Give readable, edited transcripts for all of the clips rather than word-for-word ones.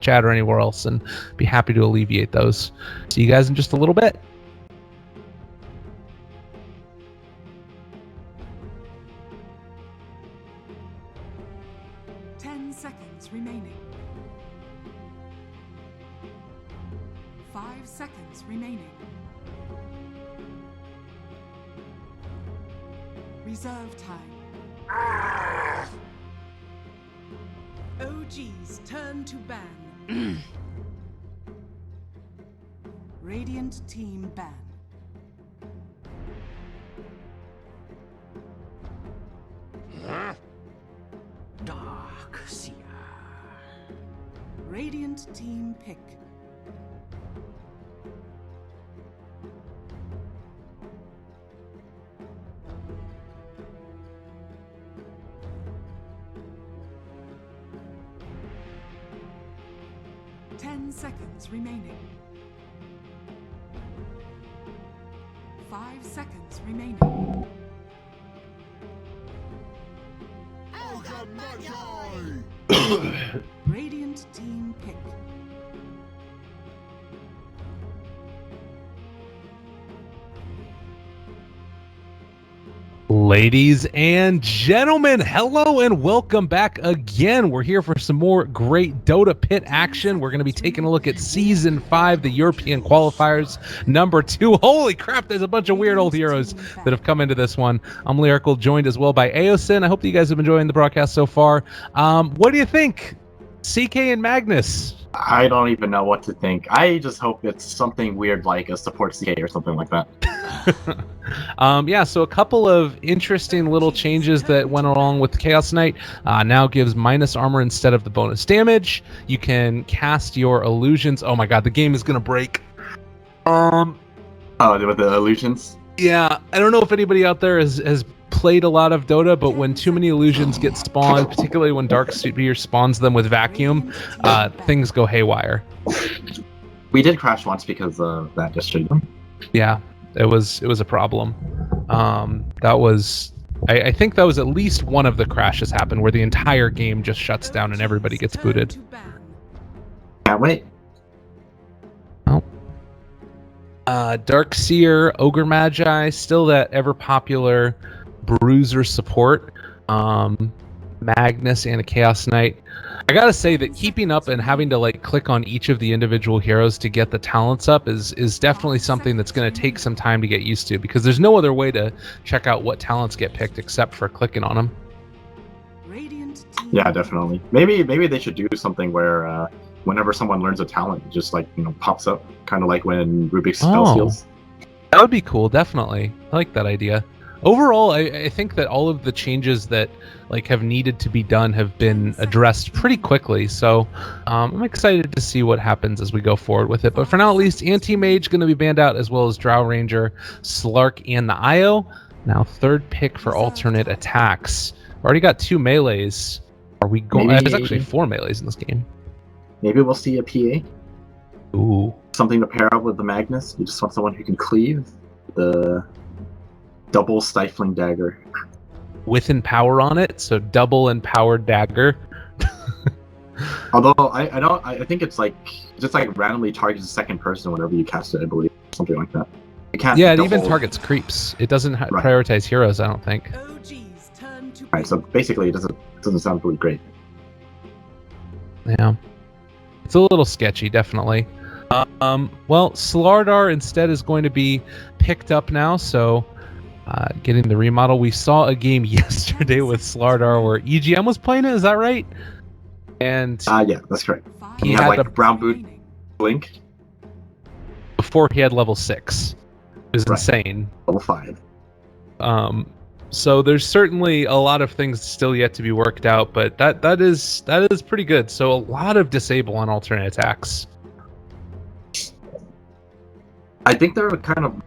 chat or anywhere else, and be happy to alleviate those. See you guys in just a little bit. Remaining. 5 seconds remaining. Reserve time. OG's turn to ban. Radiant team ban. Dark Seer. Radiant team pick. Ten seconds remaining. 5 seconds remaining. Radiant team pick. Ladies and gentlemen, hello and welcome back again. We're here for some more great Dota Pit action. We're going to be taking a look at Season 5, the European Qualifiers, number 2. Holy crap, there's a bunch of weird old heroes that have come into this one. I'm Lyrical, joined as well by Aosin. I hope that you guys have been enjoying the broadcast so far. What do you think? CK and Magnus? I don't even know what to think. I just hope it's something weird like a support CK or something like that. Yeah, so a couple of interesting little changes that went along with Chaos Knight. Now gives minus armor instead of the bonus damage. You can cast your illusions. Oh my god, the game is gonna break. Oh, with the illusions? Yeah, I don't know if anybody out there has played a lot of Dota, but when too many illusions get spawned, particularly when Dark Seer spawns them with vacuum, things go haywire. We did crash once because of that yesterday. Yeah, it was a problem. That was I think that was at least one of the crashes happened where the entire game just shuts down and everybody gets booted. Can't wait. Oh. Dark Seer, Ogre Magi, still that ever popular bruiser support. Magnus and a Chaos Knight. I gotta say that keeping up and having to like click on each of the individual heroes to get the talents up is definitely something that's going to take some time to get used to, because there's no other way to check out what talents get picked except for clicking on them. Yeah, definitely. Maybe they should do something where whenever someone learns a talent, it just like, you know, pops up, kind of like when Rubik's spell seals. That would be cool, definitely. I like that idea. Overall, I think that all of the changes that like have needed to be done have been addressed pretty quickly, so I'm excited to see what happens as we go forward with it. But for now, at least, Anti-Mage going to be banned out, as well as Drow Ranger, Slark, and the IO. Now, third pick for alternate attacks. Already got 2 melees. Are we going? There's actually 4 melees in this game. Maybe we'll see a PA. Ooh. Something to pair up with the Magnus. You just want someone who can cleave the double stifling dagger with empower on it, so double empowered dagger. Although I think it's like just like randomly targets the second person whenever you cast it, I believe, something like that. It can't. Yeah, it even targets creeps. It doesn't prioritize heroes, I don't think. Right, so basically it doesn't sound really great. Yeah, it's a little sketchy, definitely. Well, Slardar instead is going to be picked up now, so getting the remodel. We saw a game yesterday with Slardar where EGM was playing it, is that right? And yeah, that's correct. He had like the brown boot blink before he had level 6. It was insane. Level 5. So there's certainly a lot of things still yet to be worked out, but that is pretty good. So a lot of disable on alternate attacks. I think they're kind of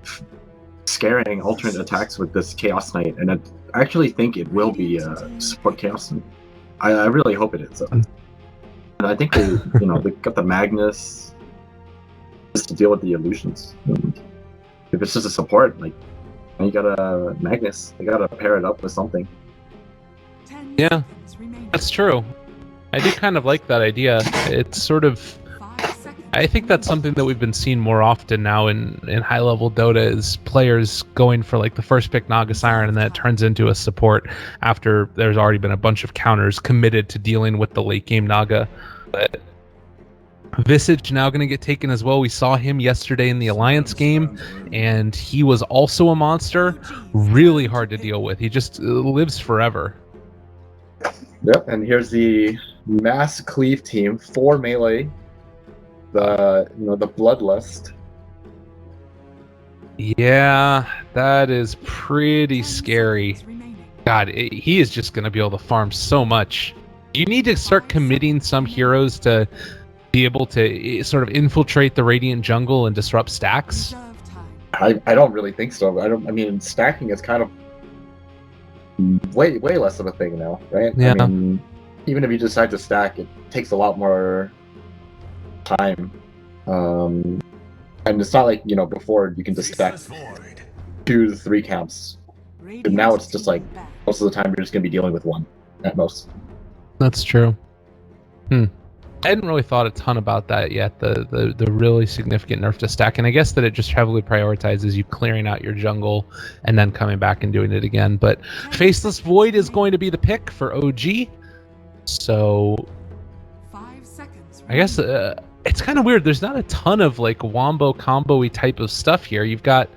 scaring alternate attacks with this Chaos Knight, and I actually think it will be support Chaos Knight. I really hope it is. And I think they, they got the Magnus just to deal with the illusions. And if it's just a support, like, and you got a Magnus, they gotta pair it up with something. Yeah, that's true. I do kind of like that idea. It's sort of, 5 seconds. I think that's something that we've been seeing more often now in high-level Dota is players going for like the first pick Naga Siren and then it turns into a support after there's already been a bunch of counters committed to dealing with the late game Naga. But Visage now going to get taken as well. We saw him yesterday in the Alliance game, and he was also a monster. Really hard to deal with. He just lives forever. Yep, and here's the mass cleave team, 4 melee, the bloodlust. Yeah, that is pretty 10 scary. seconds remaining. God, he is just going to be able to farm so much. You need to start committing some heroes to be able to sort of infiltrate the Radiant jungle and disrupt stacks. Reserve time. I don't really think so. I mean, stacking is kind of way less of a thing now, right? Yeah. I mean, even if you decide to stack, it takes a lot more time. And it's not like, before you can just stack 2 to 3 camps. Radiant now it's just like- team back. Most of the time, you're just going to be dealing with 1 at most. That's true. I hadn't really thought a ton about that yet, the really significant nerf to stack, and I guess that it just heavily prioritizes you clearing out your jungle and then coming back and doing it again. But Faceless Void is going to be the pick for OG, so 5 seconds I guess it's kind of weird. There's not a ton of like wombo combo-y type of stuff here. You've got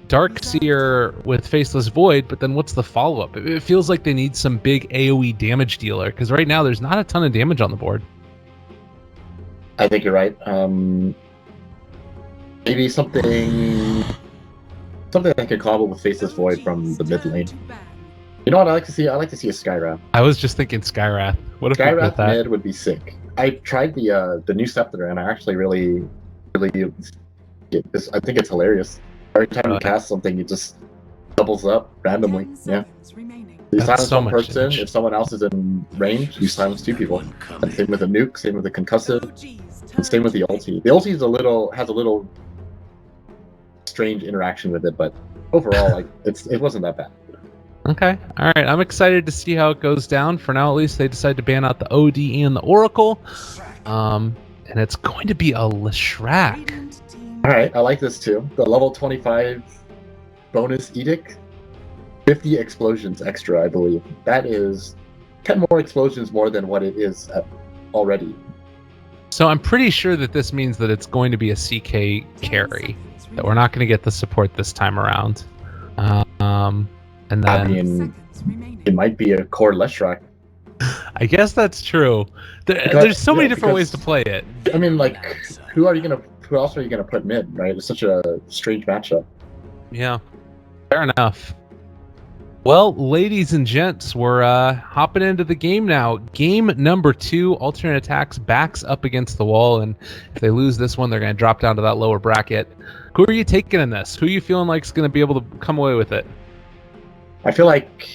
Darkseer with Faceless Void, but then what's the follow-up? It feels like they need some big AoE damage dealer, because right now there's not a ton of damage on the board. I think you're right. Maybe something that can combo with Faceless Void from the mid lane. You know what I like to see? I like to see a Skywrath. I was just thinking Skywrath. What if we did Skywrath that? mid would be sick. I tried the new Scepter and I actually really get this. I think it's hilarious. Every time you cast something, it just doubles up randomly. 10 Yeah. seconds remaining. You That's silence so one much person. damage. If someone else is in range, you silence 2 people. And same with a nuke. Same with a concussive. OG's And same with the turn. ulti. The ulti has a little strange interaction with it, but overall, like it wasn't that bad. Okay. All right. I'm excited to see how it goes down. For now, at least, they decide to ban out the OD and the Oracle. And it's going to be a Leshrac. Radiant team All right, I like this too. The level 25 bonus edict, 50 explosions extra, I believe. That is 10 more explosions more than what it is already. So I'm pretty sure that this means that it's going to be a CK carry. That we're not going to get the support this time around. And I then mean, seconds remaining. it might be a core Leshrac. I guess that's true. Because- There's so many yeah, different ways because- to play it. I mean, like, who else are you gonna put mid, right? It's such a strange matchup. Yeah, fair enough. Well, ladies and gents, we're hopping into the game now. Game number 2, Alternate aTTaX backs up against the wall, and if they lose this one, they're going to drop down to that lower bracket. Who are you taking in this? Who are you feeling like is going to be able to come away with it? I feel like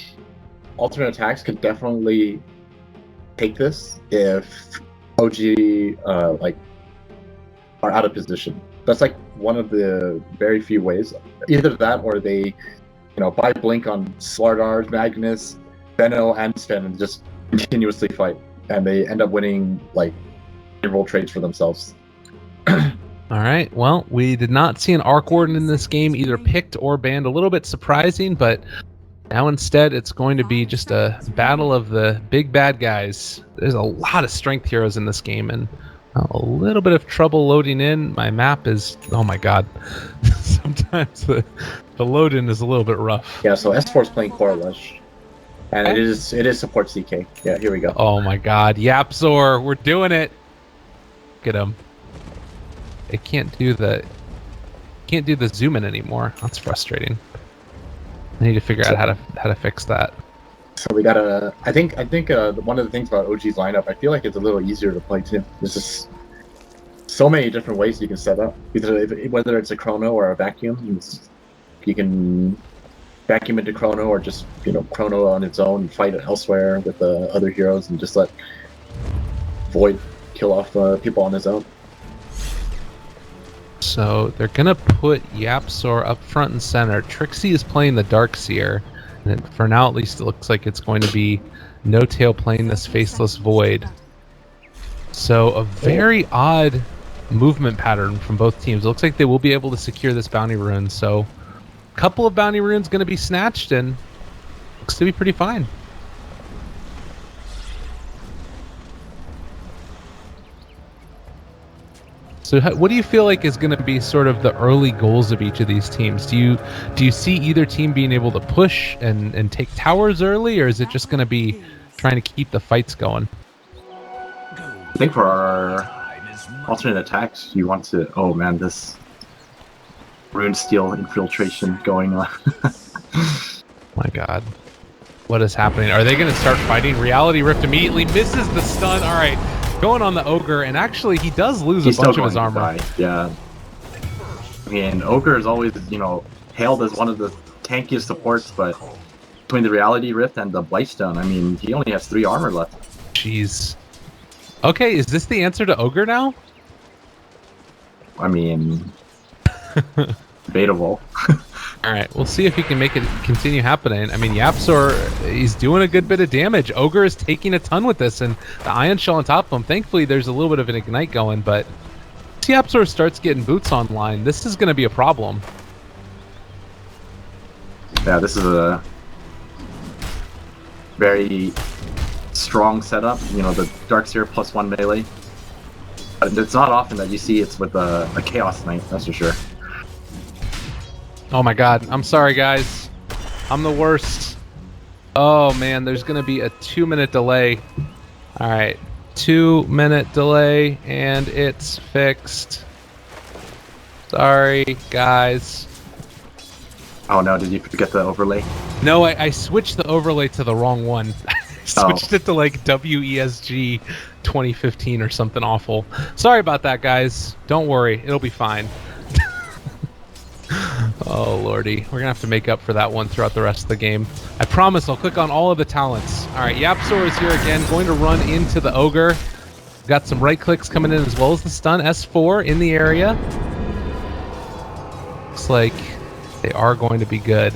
Alternate aTTaX could definitely take this if OG are out of position. That's like one of the very few ways. Either that or they, buy Blink on Slardar, Magnus, Benno, and Sven and just continuously fight. And they end up winning like interval trades for themselves. All right. Well, we did not see an Arc Warden in this game, either picked or banned. A little bit surprising, but now instead it's going to be just a battle of the big bad guys. There's a lot of strength heroes in this game, and a little bit of trouble loading in. My map is, oh my god. Sometimes the load-in is a little bit rough. Yeah, so S4 is playing Core Lush. And it is support CK. Yeah, here we go. Oh my god. Yapzor, we're doing it. Look at him. It can't do the zoom in anymore. That's frustrating. I need to figure out how to fix that. So we gotta. I think one of the things about OG's lineup, I feel like it's a little easier to play too. There's just so many different ways you can set up. Whether it's a chrono or a vacuum, you can vacuum into chrono or just chrono on its own and fight it elsewhere with the other heroes and just let Void kill off people on his own. So they're gonna put Yapzor up front and center. Trixie is playing the Darkseer, and for now at least it looks like it's going to be No Tail playing this Faceless Void. So a very odd movement pattern from both teams. It looks like they will be able to secure this bounty rune. So a couple of bounty runes going to be snatched and looks to be pretty fine. So what do you feel like is going to be sort of the early goals of each of these teams? Do you see either team being able to push and take towers early, or is it just going to be trying to keep the fights going? I think for our alternate attacks, you want to... Oh man, this rune steel infiltration going on. My god. What is happening? Are they going to start fighting? Reality Rift immediately misses the stun. All right. Going on the Ogre, and actually he does lose a bunch of his armor. Yeah. I mean, Ogre is always, you know, hailed as one of the tankiest supports, but between the Reality Rift and the Blightstone, I mean, he only has 3 armor left. Jeez. Okay, is this the answer to Ogre now? I mean, debatable. Alright, we'll see if he can make it continue happening. I mean, Yapzor, he's doing a good bit of damage. Ogre is taking a ton with this, and the Ion Shell on top of him. Thankfully, there's a little bit of an Ignite going, but once Yapzor starts getting boots online, this is going to be a problem. Yeah, this is a very strong setup. You know, the Darkseer +1 melee. But it's not often that you see it's with a Chaos Knight, that's for sure. Oh my god, I'm sorry guys. I'm the worst. Oh man, there's gonna be a 2-minute delay. Alright, 2-minute delay, and it's fixed. Sorry, guys. Oh no, did you forget the overlay? No, I switched the overlay to the wrong one. I switched it to like WESG 2015 or something awful. Sorry about that, guys. Don't worry, it'll be fine. Oh lordy, we're gonna have to make up for that one throughout the rest of the game. I promise I'll click on all of the talents. Alright, Yapzor is here again, going to run into the Ogre. Got some right clicks coming in as well as the stun. S4 in the area. Looks like they are going to be good.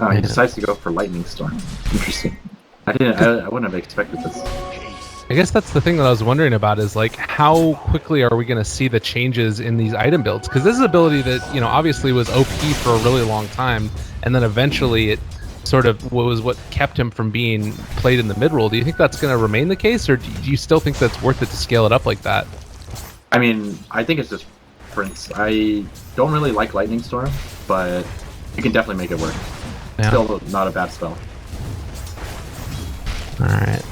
Oh, he decides to go for Lightning Storm. Interesting. I wouldn't have expected this. I guess that's the thing that I was wondering about is like how quickly are we going to see the changes in these item builds? Because this is an ability that, you know, obviously was OP for a really long time, and then eventually it sort of was what kept him from being played in the mid-roll. Do you think that's going to remain the case, or do you still think that's worth it to scale it up like that? I mean, I think it's just preference. I don't really like Lightning Storm, but you can definitely make it work. Yeah. Still not a bad spell. Alright.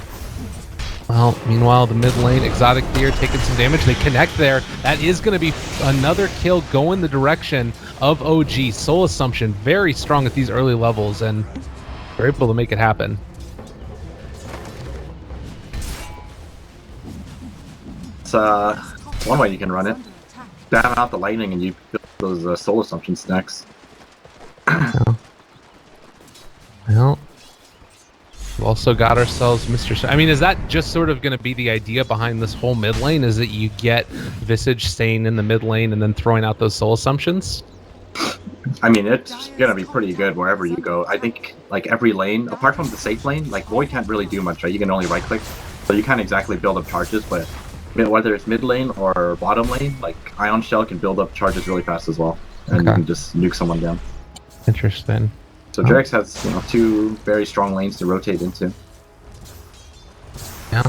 Well, meanwhile, the mid lane, Exotic Deer taking some damage. They connect there. That is going to be another kill going the direction of OG. Soul Assumption, very strong at these early levels, and they're able to make it happen. It's one way you can run it. Spam out the lightning and you build those Soul Assumption stacks. Well, we've also got ourselves Mr. I mean, is that just sort of going to be the idea behind this whole mid lane? Is that you get Visage staying in the mid lane and then throwing out those Soul Assumptions? I mean, it's going to be pretty good wherever you go. I think, like, every lane, apart from the safe lane, like, Void can't really do much, right? You can only right-click, so you can't exactly build up charges, but whether it's mid lane or bottom lane, like, Ion Shell can build up charges really fast as well, and you can just nuke someone down. Interesting. So Jarex has, you know, 2 very strong lanes to rotate into. Yeah.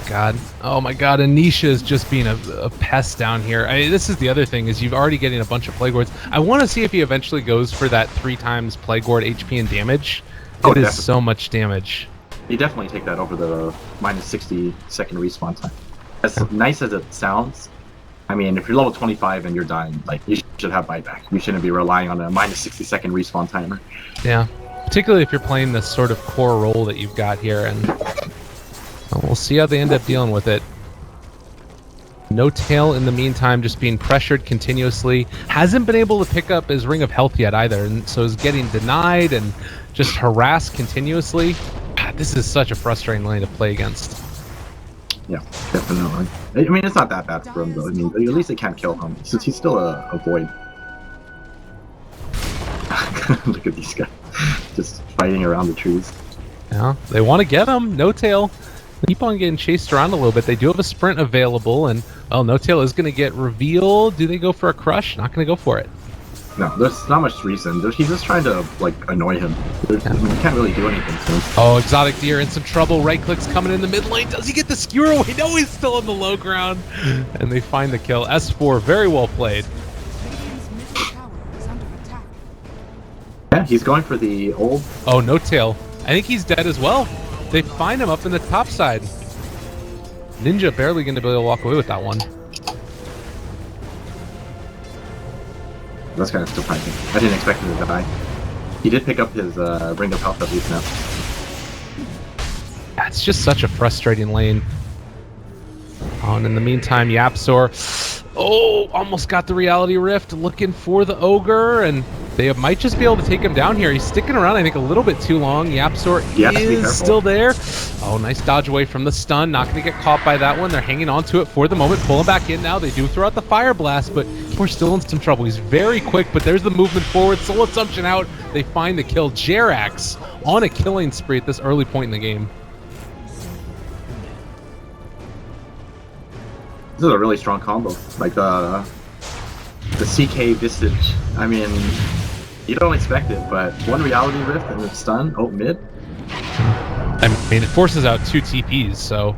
God. Oh my god, Anisha is just being a pest down here. This is the other thing, is you've already getting a bunch of Plague Wards. I want to see if he eventually goes for that 3 times Plague Ward HP and damage. It is so much damage. You definitely take that over the minus 60-second respawn time. As nice as it sounds, I mean, if you're level 25 and you're dying, like, you should have buyback. You shouldn't be relying on a minus 60-second respawn timer. Yeah, particularly if you're playing this sort of core role that you've got here, and we'll see how they end up dealing with it. No tail in the meantime, just being pressured continuously. Hasn't been able to pick up his Ring of Health yet either, and so is getting denied and just harassed continuously. God, this is such a frustrating lane to play against. Yeah, definitely. I mean, it's not that bad for him, though. I mean, at least they can't kill him, since he's still a Void. Look at these guys just fighting around the trees. Yeah, they want to get him. No Tail. Keep on getting chased around a little bit. They do have a sprint available, and No Tail is going to get revealed. Do they go for a crush? Not going to go for it. No, there's not much reason. He's just trying to like annoy him. You can't really do anything to him. Oh, Exotic Deer in some trouble. Right click's coming in the mid lane. Does he get the skewer away? No, he's still on the low ground. And they find the kill. S4, very well played. Radiant's middle tower is under attack. Yeah, he's going for the old. Oh, No Tail. I think he's dead as well. They find him up in the top side. Ninja barely going to be able to walk away with that one. That's kind of surprising. I didn't expect him to die. He did pick up his ring of health at least now. Yeah, it's just such a frustrating lane. Oh, and in the meantime, Yapzor, almost got the reality rift, looking for the ogre, and they might just be able to take him down here. He's sticking around, I think, a little bit too long. Yapzor is still there. Oh, nice dodge away from the stun. Not going to get caught by that one. They're hanging on to it for the moment. Pull him back in now. They do throw out the fire blast, but we're still in some trouble. He's very quick, but there's the movement forward. Soul Assumption out. They find the kill. Jerax on a killing spree at this early point in the game. This is a really strong combo. Like the CK Visage. I mean, you don't expect it, but one reality rift and it's stun. Oh, mid. I mean, it forces out 2 TPs, so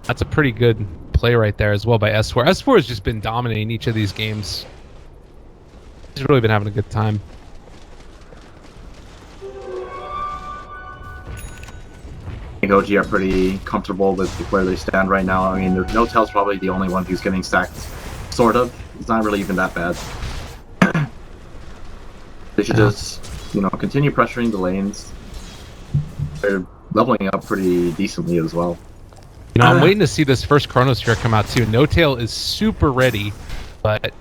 that's a pretty good play right there as well by S4. S4 has just been dominating each of these games. He's really been having a good time. I think OG are pretty comfortable with where they stand right now. I mean, No Tail's probably the only one who's getting stacked. Sort of. It's not really even that bad. They should just, continue pressuring the lanes. They're leveling up pretty decently as well. I'm waiting to see this first Chronosphere come out too. No Tail is super ready, but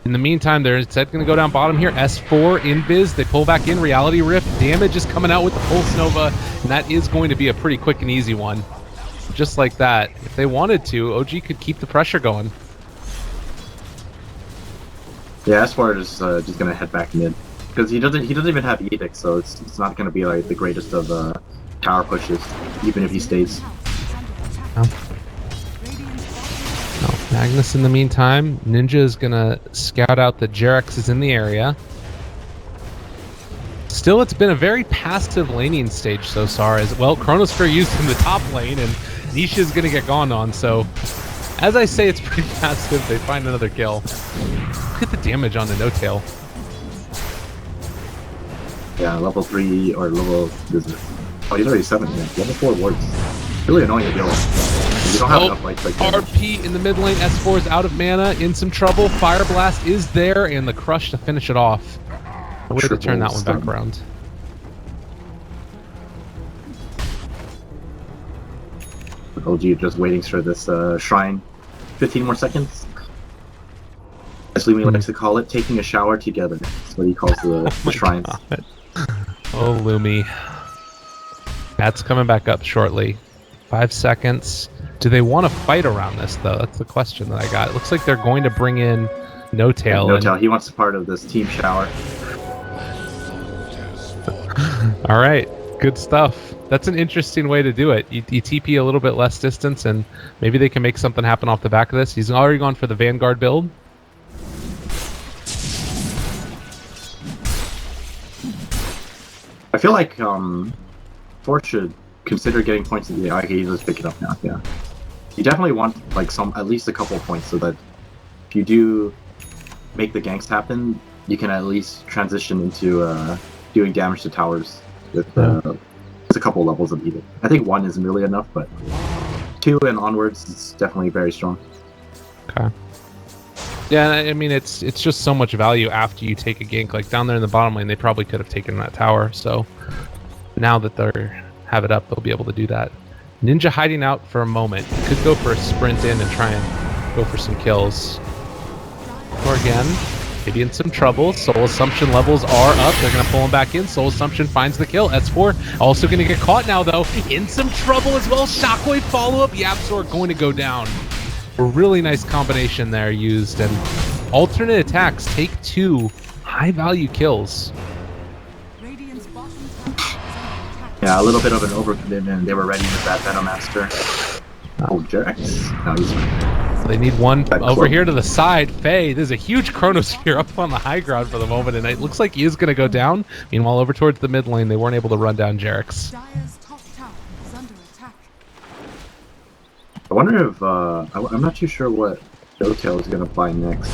in the meantime, they're instead going to go down bottom here. S4, Invis, they pull back in. Reality Rift, damage is coming out with the Pulse Nova, and that is going to be a pretty quick and easy one. Just like that. If they wanted to, OG could keep the pressure going. Yeah, S4 is just going to head back mid. Because he doesn't even have Edict, so it's not going to be like the greatest of tower pushes, even if he stays. No, Magnus in the meantime. Ninja is going to scout out that Jerax is in the area. Still, it's been a very passive laning stage so far. As well, Chronosphere used in the top lane, and Nisha is going to get gone on. So, as I say, it's pretty passive. They find another kill. Look at the damage on the No Tail. Yeah, level 3 or level... Oh, he's already 7. Yeah. Level 4 wards. Really annoying to deal with. You don't have enough light like RP in the mid lane. S4 is out of mana, in some trouble. Fire Blast is there, and the crush to finish it off. I would have turned that one back around. OG just waiting for this shrine. 15 more seconds. As Lumi likes to call it, taking a shower together. That's what he calls the shrines. God. Oh, Lumi. That's coming back up shortly. 5 seconds. Do they want to fight around this, though? That's the question that I got. It looks like they're going to bring in No Tail. No Tail. He wants part of this team shower. All right. Good stuff. That's an interesting way to do it. You TP a little bit less distance, and maybe they can make something happen off the back of this. He's already gone for the Vanguard build. I feel like Fort should consider getting points in the okay, he's just pick it up now, yeah. You definitely want like at least a couple of points so that if you do make the ganks happen, you can at least transition into doing damage to towers with just a couple levels of Edict. I think 1 isn't really enough, but 2 and onwards is definitely very strong. Okay. Yeah, I mean, it's just so much value after you take a gank. Like down there in the bottom lane, they probably could have taken that tower. So now that they have it up, they'll be able to do that. Ninja hiding out for a moment. Could go for a sprint in and try and go for some kills. Or again, maybe in some trouble. Soul Assumption levels are up. They're going to pull him back in. Soul Assumption finds the kill. S4 also going to get caught now, though. In some trouble as well. Shockwave follow-up. Yapzor going to go down. A really nice combination there used, and alternate attacks take 2 high value kills. Radiant's bottom tower is under attack. Yeah, a little bit of an overcommitment. They were ready with that Venomaster. Oh, Jax. No, he's fine. They need one That over cloak. here to the side. Faye, there's a huge Chronosphere up on the high ground for the moment, and it looks like he is going to go down. Meanwhile, over towards the mid lane, they weren't able to run down Jarex. Dire's top tower is under attack. I wonder if I'm not too sure what Dotail is gonna buy next.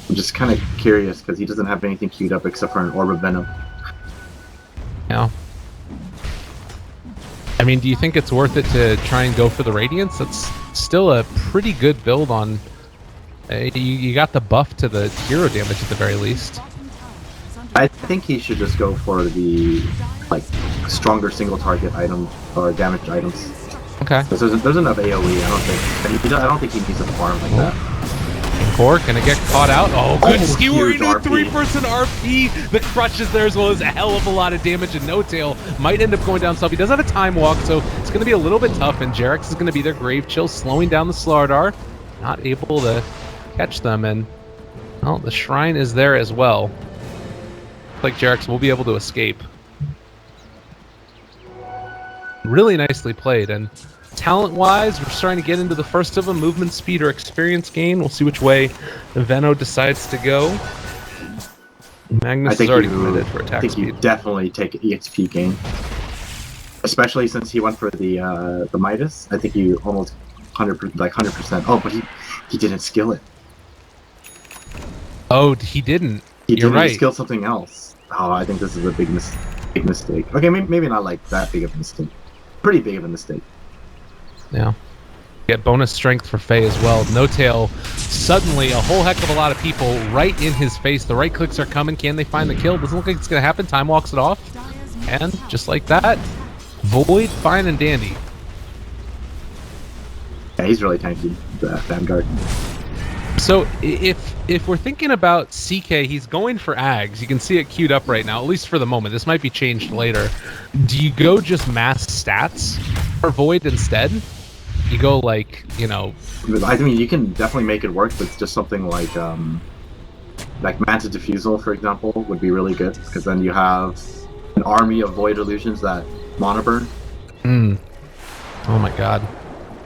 I'm just kind of curious because he doesn't have anything queued up except for an Orb of Venom. Yeah. I mean, do you think it's worth it to try and go for the Radiance? That's still a pretty good build on... you got the buff to the hero damage at the very least. Bottom tower is under I attack. think he should just go for the like stronger single target item or damaged items. Okay. 'Cause there's enough AOE. I don't think he needs a farm like that. Core gonna get caught out. Oh, good Oh, skewer huge into a RP. three-person RP. The crush is there as well as a hell of a lot of damage, and No Tail might end up going down self. He does have a time walk, so it's gonna be a little bit tough, and Jarex is gonna be their Grave Chill, slowing down the Slardar. Not able to catch them, and well, the Shrine is there as well. Looks like Jarex will be able to escape. Really nicely played, and talent-wise, we're starting to get into the first of them, movement speed or experience gain. We'll see which way Veno decides to go. Magnus is already committed for I attack think you speed. definitely take EXP gain, especially since he went for the Midas. I think you almost 100%. Oh, but he didn't skill it. Oh, he didn't. He You're didn't right. skill something else. Oh, I think this is a big mistake. Okay, maybe not like that big of a mistake. Pretty big of a mistake. Yeah. Get bonus strength for Faye as well. No Tail, suddenly a whole heck of a lot of people right in his face. The right clicks are coming. Can they find the kill? Doesn't look like it's going to happen. Time walks it off. Dire's middle And tower just like that, Void, fine and dandy. Yeah, he's really tanky, the Vanguard. So if we're thinking about CK, he's going for Ags. You can see it queued up right now, at least for the moment. This might be changed later. Do you go just mass stats for Void instead? You go like, you know... I mean, you can definitely make it work with just something like Manta Diffusal, for example, would be really good, because then you have an army of Void Illusions that monoburn. Hmm. Oh my god.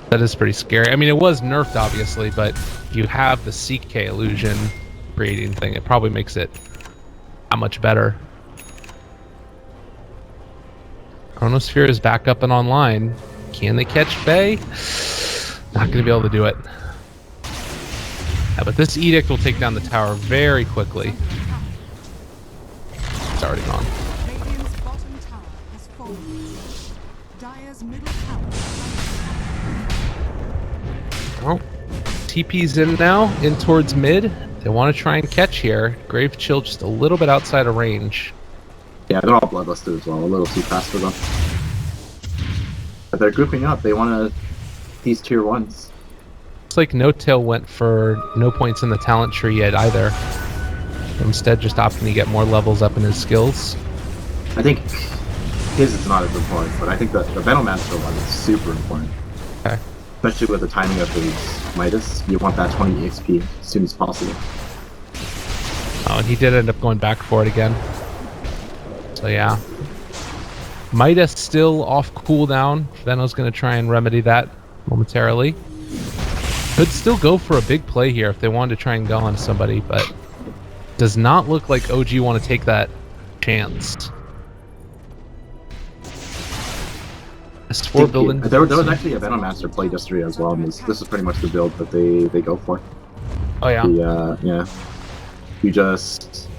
That is pretty scary. I mean, it was nerfed, obviously, but if you have the CK illusion creating thing, it probably makes it that much better. Chronosphere is back up and online. Can they catch Faye? Not going to be able to do it. Yeah, but this Edict will take down the tower very quickly. It's already gone. Radiant's bottom tower has fallen. Dire's middle tower is Oh, TP's in now, in towards mid. They want to try and catch here. Grave Chill just a little bit outside of range. Yeah, they're all bloodlusted as well, a little too fast for them. But they're grouping up, they want to... these tier 1s. Looks like No Tail went for no points in the talent tree yet either. Instead, just opting to get more levels up in his skills. I think his is not as important, but I think the Venomaster one is super important. Okay. Especially with the timing of his Midas, you want that 20 XP as soon as possible. Oh, and he did end up going back for it again. So yeah. Midas still off cooldown. Veno's going to try and remedy that momentarily. Could still go for a big play here if they wanted to try and go on somebody, but does not look like OG want to take that chance. S4 building. There was actually a Venomaster play yesterday as well, and this is pretty much the build that they go for. Oh yeah. Yeah. You just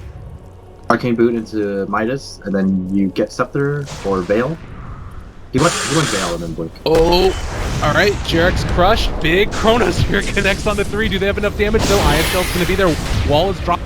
Arcane Boot into Midas, and then you get Scepter or Veil. He went Veil and then Blink. Oh, all right. Jarex Crush, big Chronosphere connects on the 3. Do they have enough damage? No, ISL's going to be there. Wall is dropped.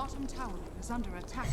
bottom tower is under attack.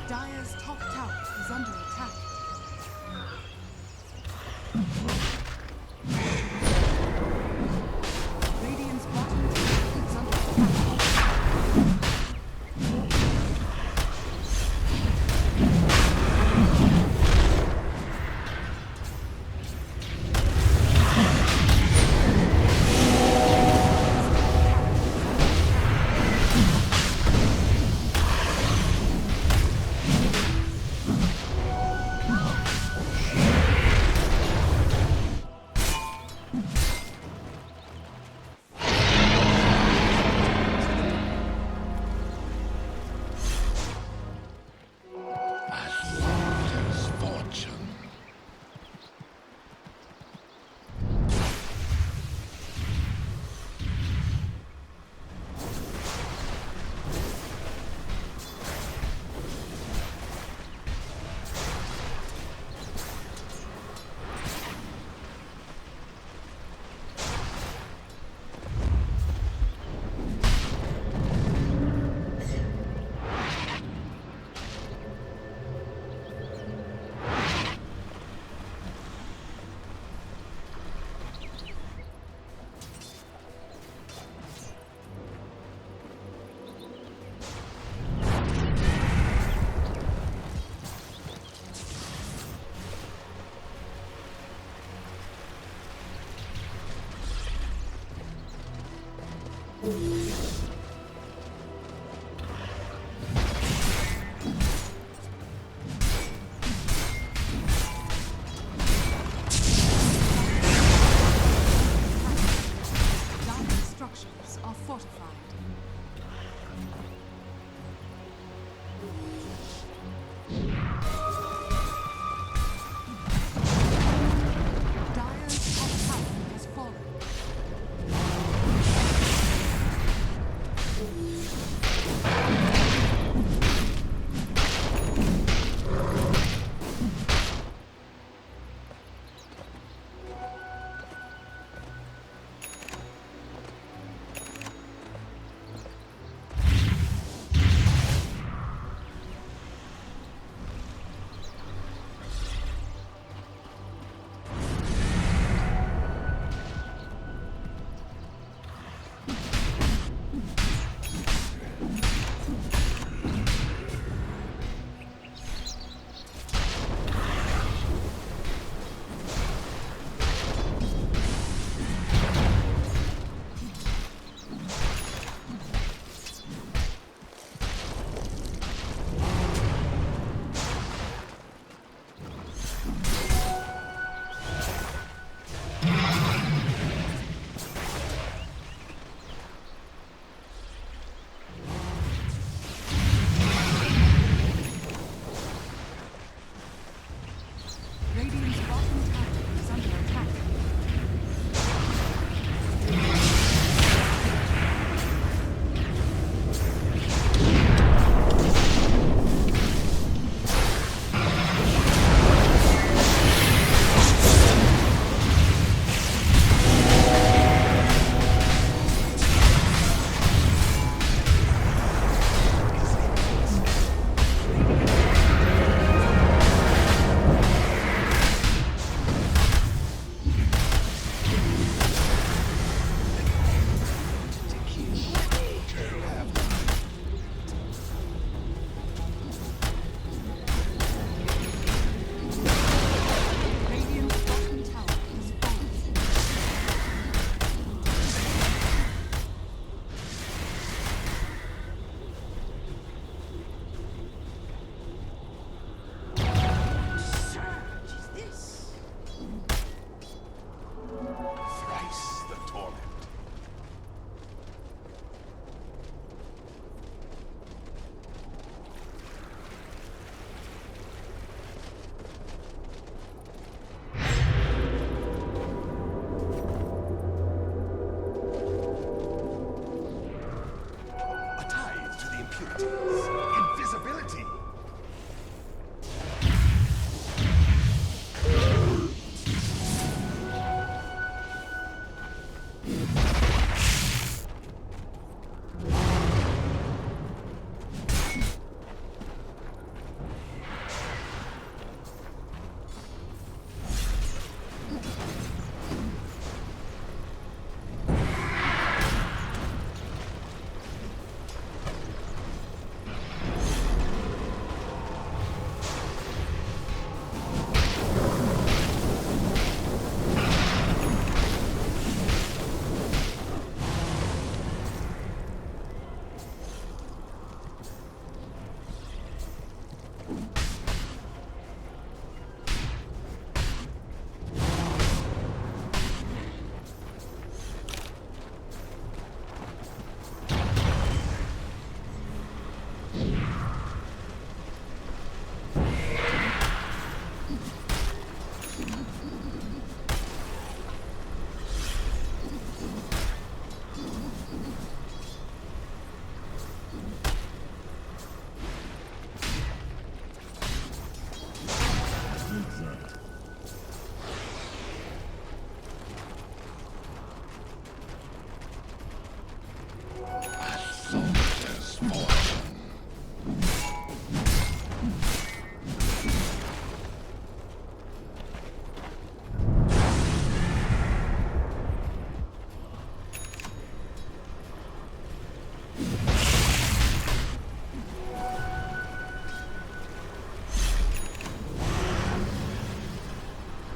Dire's top tower is under attack. Radiant's bottom tower is under attack.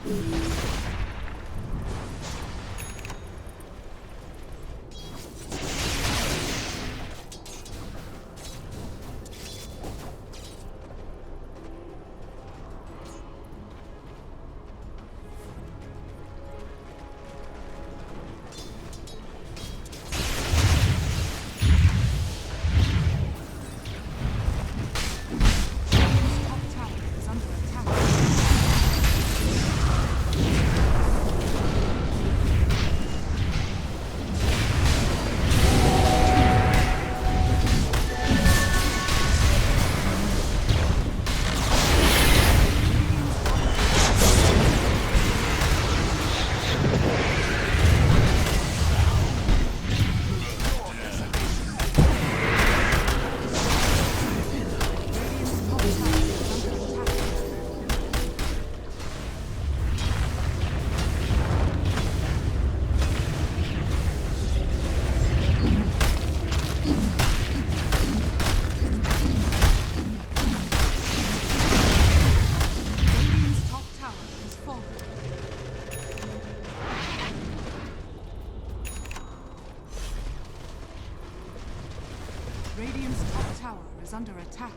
Top tower is under attack. Radiant's top tower is under attack. Radiant's top tower has fallen. Radiant's top tower is under attack.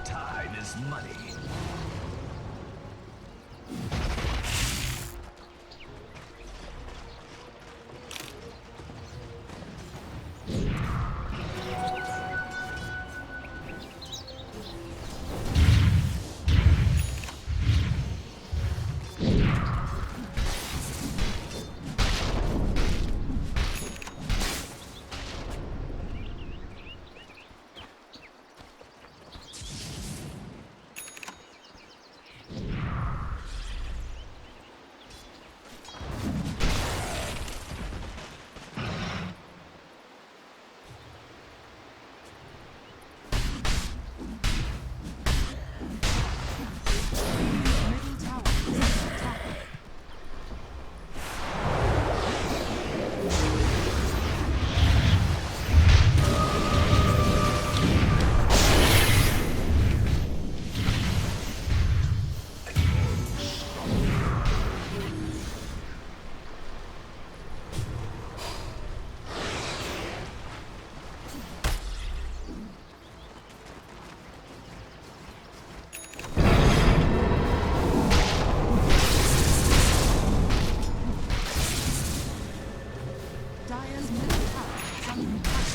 Time is money. Middle tower is under attack. Dire's middle tower is under attack.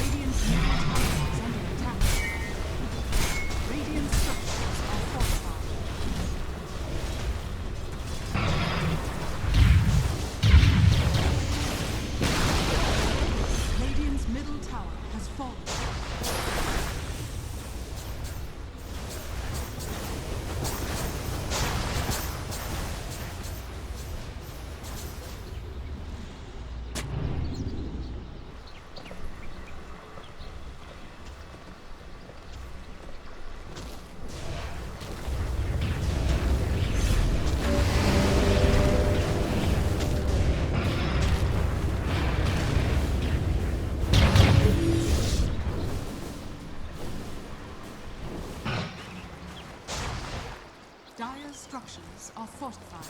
Radiant's middle tower is under attack. Radiant structures are fortified. Radiant's middle tower has fallen. Dire's structures are fortified.